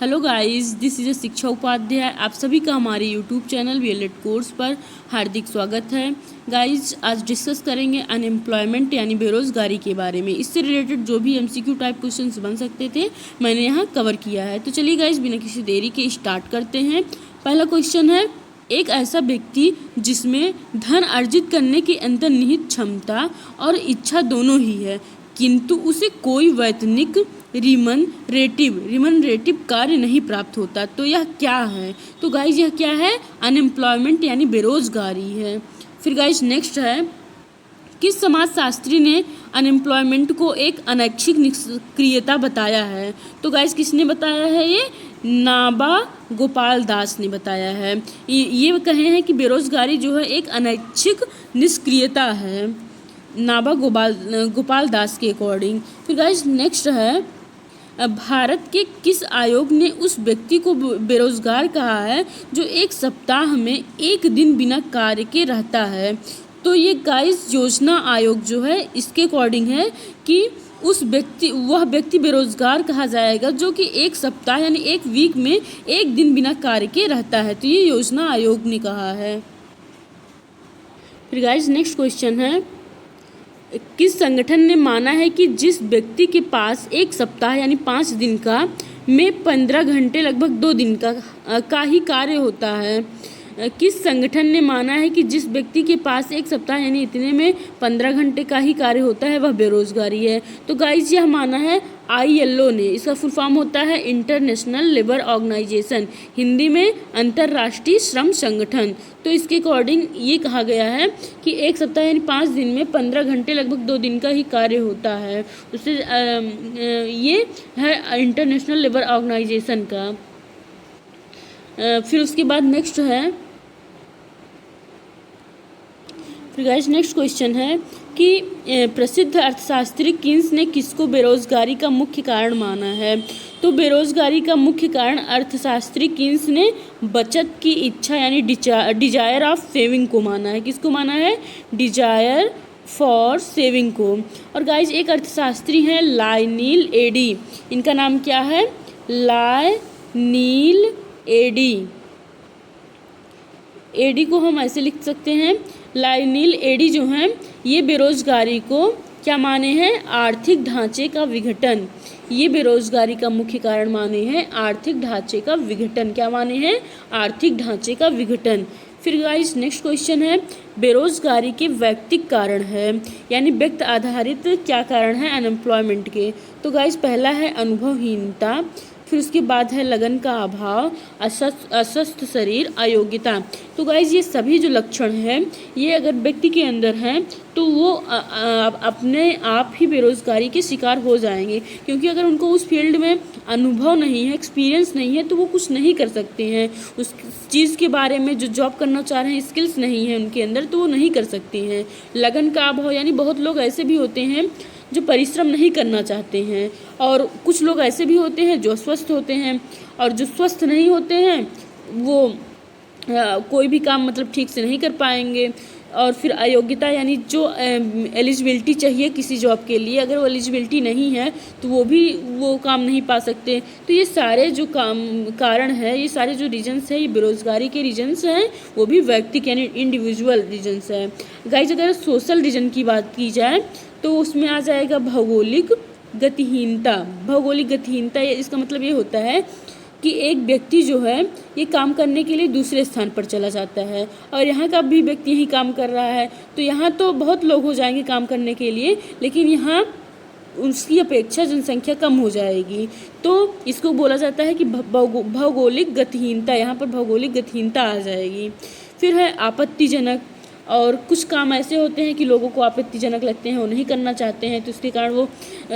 Hello guys, this is शिक्षा उपाध्याय। आप सभी का हमारे यूट्यूब चैनल वीएलएड कोर्स पर हार्दिक स्वागत है। गाइस, आज डिस्कस करेंगे अनएम्प्लॉयमेंट यानी बेरोजगारी के बारे में। इससे रिलेटेड जो भी एमसीक्यू टाइप क्वेश्चंस बन सकते थे मैंने यहाँ कवर किया है। तो चलिए गाइस, बिना किसी देरी के स्टार्ट करते हैं। पहला क्वेश्चन है, एक ऐसा व्यक्ति जिसमें धन अर्जित करने की अंतर्निहित क्षमता और इच्छा दोनों ही है, किंतु उसे कोई वैतनिक रिमनरेटिव कार्य नहीं प्राप्त होता, तो यह क्या है? तो गाइज यह क्या है? अनएम्प्लॉयमेंट यानी बेरोजगारी है। फिर गाइज नेक्स्ट है, किस समाजशास्त्री ने अनएम्प्लॉयमेंट को एक अनैच्छिक निष्क्रियता बताया है? तो गाइज किसने बताया है? ये नाबा गोपाल दास ने बताया है। ये कहे हैं कि बेरोजगारी जो है एक अनैच्छिक निष्क्रियता है, नाबा गोपाल दास के अकॉर्डिंग। फिर गाइज नेक्स्ट है, भारत के किस आयोग ने उस व्यक्ति को बेरोजगार कहा है जो एक सप्ताह में एक दिन बिना कार्य के रहता है? तो ये गाइस योजना आयोग जो है इसके अकॉर्डिंग है कि वह व्यक्ति बेरोजगार कहा जाएगा जो कि एक सप्ताह यानी एक वीक में एक दिन बिना कार्य के रहता है। तो ये योजना आयोग ने कहा है। फिर गाइस नेक्स्ट क्वेश्चन है, किस संगठन ने माना है कि जिस व्यक्ति के पास एक सप्ताह यानी 5 दिन का में 15 घंटे लगभग 2 दिन का ही कार्य होता है? किस संगठन ने माना है कि जिस व्यक्ति के पास एक सप्ताह यानी इतने में 15 घंटे का ही कार्य होता है वह बेरोजगारी है? तो गाइज यह माना है ILO ने। इसका फुल फॉर्म होता है इंटरनेशनल लेबर ऑर्गेनाइजेशन, हिंदी में अंतर्राष्ट्रीय श्रम संगठन। तो इसके अकॉर्डिंग ये कहा गया है कि एक सप्ताह यानी 5 दिन में 15 घंटे लगभग 2 दिन का ही कार्य होता है। उससे ये है इंटरनेशनल लेबर ऑर्गेनाइजेशन का। फिर उसके बाद नेक्स्ट है, फिर गाइस नेक्स्ट क्वेश्चन है कि प्रसिद्ध अर्थशास्त्री किन्स ने किसको बेरोजगारी का मुख्य कारण माना है? तो बेरोजगारी का मुख्य कारण अर्थशास्त्री किन्स ने बचत की इच्छा यानी डिजायर ऑफ सेविंग को माना है। किसको माना है? डिजायर फॉर सेविंग को। और गाइज एक अर्थशास्त्री हैं लायनील एडी। इनका नाम क्या है? लायनील एडी को हम ऐसे लिख सकते हैं, लायनील एडी जो हैं ये बेरोजगारी को क्या माने हैं? आर्थिक ढांचे का विघटन। ये बेरोजगारी का मुख्य कारण माने हैं आर्थिक ढांचे का विघटन। क्या माने हैं? आर्थिक ढांचे का विघटन। फिर गाइस नेक्स्ट क्वेश्चन है, बेरोजगारी के व्यक्तिगत कारण है यानी व्यक्ति आधारित क्या कारण है अनएम्प्लॉयमेंट के? तो गाइस पहला है अनुभवहीनता, फिर उसके बाद है लगन का अभाव, अस्वस्थ शरीर, अयोग्यता। तो गाइज ये सभी जो लक्षण हैं ये अगर व्यक्ति के अंदर हैं तो वो अपने आप ही बेरोजगारी के शिकार हो जाएंगे, क्योंकि अगर उनको उस फील्ड में अनुभव नहीं है, एक्सपीरियंस नहीं है, तो वो कुछ नहीं कर सकते हैं। उस चीज़ के बारे में जो जॉब करना चाह रहे हैं स्किल्स नहीं है उनके अंदर, तो वो नहीं कर सकते हैं। लगन का अभाव यानी बहुत लोग ऐसे भी होते हैं जो परिश्रम नहीं करना चाहते हैं, और कुछ लोग ऐसे भी होते हैं जो अस्वस्थ होते हैं, और जो स्वस्थ नहीं होते हैं वो कोई भी काम मतलब ठीक से नहीं कर पाएंगे। और फिर अयोग्यता यानी जो एलिजिबिलिटी चाहिए किसी जॉब के लिए, अगर वो एलिजिबिलिटी नहीं है तो वो काम नहीं पा सकते। तो ये सारे जो कारण है, ये सारे जो रीजन्स हैं, ये बेरोजगारी के रीजन्स हैं, वो भी व्यक्तिगत यानी इंडिविजुअल रीजन्स हैं। गाइज अगर सोशल रीजन की बात की जाए तो उसमें आ जाएगा भौगोलिक गतिहीनता। भौगोलिक गतिहीनता इसका मतलब ये होता है कि एक व्यक्ति जो है ये काम करने के लिए दूसरे स्थान पर चला जाता है, और यहाँ का भी व्यक्ति यही काम कर रहा है, तो यहाँ तो बहुत लोग हो जाएंगे काम करने के लिए, लेकिन यहाँ उसकी अपेक्षा जनसंख्या कम हो जाएगी। तो इसको बोला जाता है कि भौगोलिक गतिहीनता, यहाँ पर भौगोलिक गतिहीनता आ जाएगी। फिर है आपत्तिजनक, और कुछ काम ऐसे होते हैं कि लोगों को आपत्तिजनक लगते हैं, वो नहीं करना चाहते हैं, तो इसके कारण वो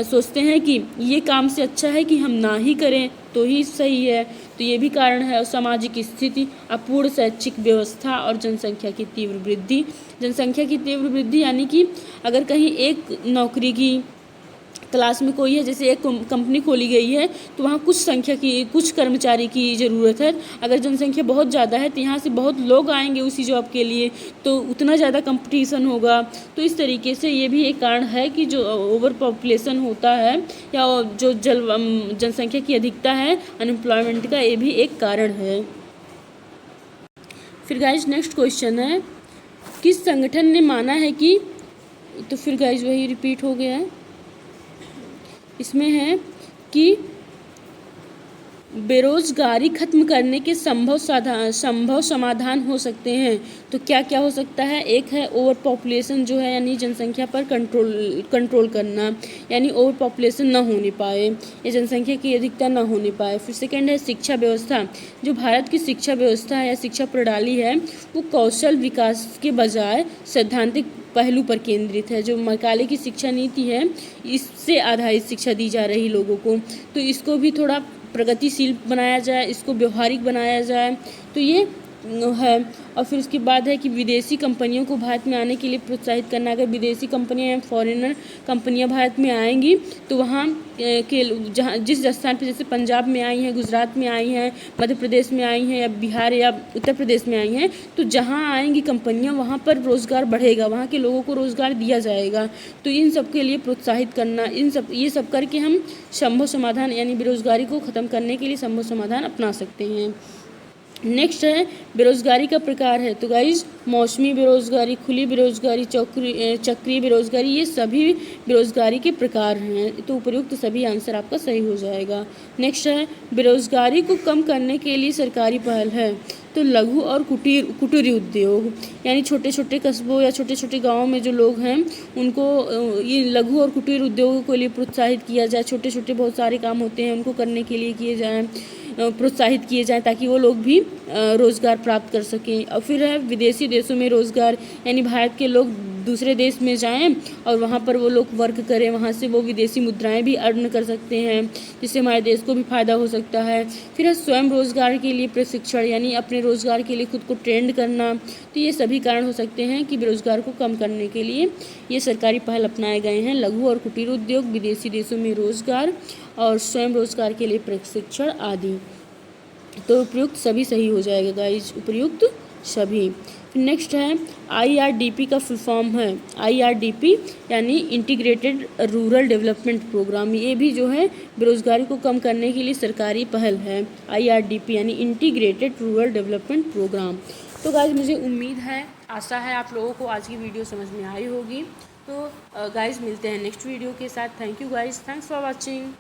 सोचते हैं कि ये काम से अच्छा है कि हम ना ही करें तो ही सही है। तो ये भी कारण है। और सामाजिक स्थिति, अपूर्ण शैक्षिक व्यवस्था, और जनसंख्या की तीव्र वृद्धि। जनसंख्या की तीव्र वृद्धि यानी कि अगर कहीं एक नौकरी की क्लास में कोई है, जैसे एक कंपनी खोली गई है तो वहाँ कुछ कर्मचारी की ज़रूरत है। अगर जनसंख्या बहुत ज़्यादा है तो यहाँ से बहुत लोग आएंगे उसी जॉब के लिए, तो उतना ज़्यादा कंपटीशन होगा। तो इस तरीके से ये भी एक कारण है कि जो ओवर पॉपुलेशन होता है या जो जनसंख्या की अधिकता है अनएम्प्लॉयमेंट का, ये भी एक कारण है। फिर गाइज नेक्स्ट क्वेश्चन है, किस संगठन ने माना है कि, तो फिर गाइज वही रिपीट हो गया है, इसमें है कि बेरोजगारी खत्म करने के संभव समाधान हो सकते हैं। तो क्या क्या हो सकता है? एक है ओवर पॉपुलेशन जो है, यानी जनसंख्या पर कंट्रोल करना, यानी ओवर पॉपुलेशन ना होने पाए या जनसंख्या की अधिकता ना होने पाए। फिर सेकंड है शिक्षा व्यवस्था। जो भारत की शिक्षा व्यवस्था है या शिक्षा प्रणाली है वो कौशल विकास के बजाय सैद्धांतिक पहलू पर केंद्रित है। जो मैकाले की शिक्षा नीति है इससे आधारित शिक्षा दी जा रही लोगों को, तो इसको भी थोड़ा प्रगतिशील बनाया जाए, इसको व्यवहारिक बनाया जाए, तो ये है। और फिर उसके बाद है कि विदेशी कंपनियों को भारत में आने के लिए प्रोत्साहित करना। अगर विदेशी कंपनियां या फॉरेनर कंपनियां भारत में आएंगी तो वहाँ के जहाँ जिस स्थान पे, जैसे पंजाब में आई हैं, गुजरात में आई हैं, मध्य प्रदेश में आई हैं या बिहार या उत्तर प्रदेश में आई हैं, तो जहाँ आएंगी कंपनियां वहाँ पर रोज़गार बढ़ेगा, वहाँ के लोगों को रोज़गार दिया जाएगा। तो इन सब के लिए प्रोत्साहित करना, ये सब करके हम संभव समाधान यानी बेरोज़गारी को ख़त्म करने के लिए संभव समाधान अपना सकते हैं। नेक्स्ट है बेरोज़गारी का प्रकार है। तो गाइज मौसमी बेरोज़गारी, खुली बेरोज़गारी, चक्रीय बेरोज़गारी, ये सभी बेरोज़गारी के प्रकार हैं। तो उपयुक्त सभी आंसर आपका सही हो जाएगा। नेक्स्ट है बेरोज़गारी को कम करने के लिए सरकारी पहल है। तो लघु और कुटीर उद्योग, यानी छोटे छोटे कस्बों या छोटे छोटे गाँवों में जो लोग हैं उनको ये लघु और कुटीर उद्योगों के लिए प्रोत्साहित किया जाए। छोटे छोटे बहुत सारे काम होते हैं उनको करने के लिए किए जाएँ, प्रोत्साहित किए जाएँ ताकि वो लोग भी रोज़गार प्राप्त कर सकें। और फिर है विदेशी देशों में रोज़गार, यानी भारत के लोग दूसरे देश में जाएं और वहाँ पर वो लोग वर्क करें, वहाँ से वो विदेशी मुद्राएं भी अर्न कर सकते हैं, जिससे हमारे देश को भी फ़ायदा हो सकता है। फिर है स्वयं रोज़गार के लिए प्रशिक्षण, यानी अपने रोज़गार के लिए खुद को ट्रेंड करना। तो ये सभी कारण हो सकते हैं कि बेरोज़गार को कम करने के लिए ये सरकारी पहल अपनाए गए हैं। लघु और कुटीर उद्योग, विदेशी देशों में रोज़गार और स्वयं रोज़गार के लिए प्रशिक्षण आदि। तो उपयुक्त सभी सही हो जाएगा गाइज, उपयुक्त सभी। नेक्स्ट है IRDP का फुल फॉर्म है IRDP, यानी इंटीग्रेटेड रूरल डेवलपमेंट प्रोग्राम। ये भी जो है बेरोज़गारी को कम करने के लिए सरकारी पहल है। IRDP यानी इंटीग्रेटेड रूरल डेवलपमेंट प्रोग्राम। तो गाइज मुझे उम्मीद है, आशा है आप लोगों को आज की वीडियो समझ में आई होगी। तो गाइज मिलते हैं नेक्स्ट वीडियो के साथ। Thank you guys, thanks for watching.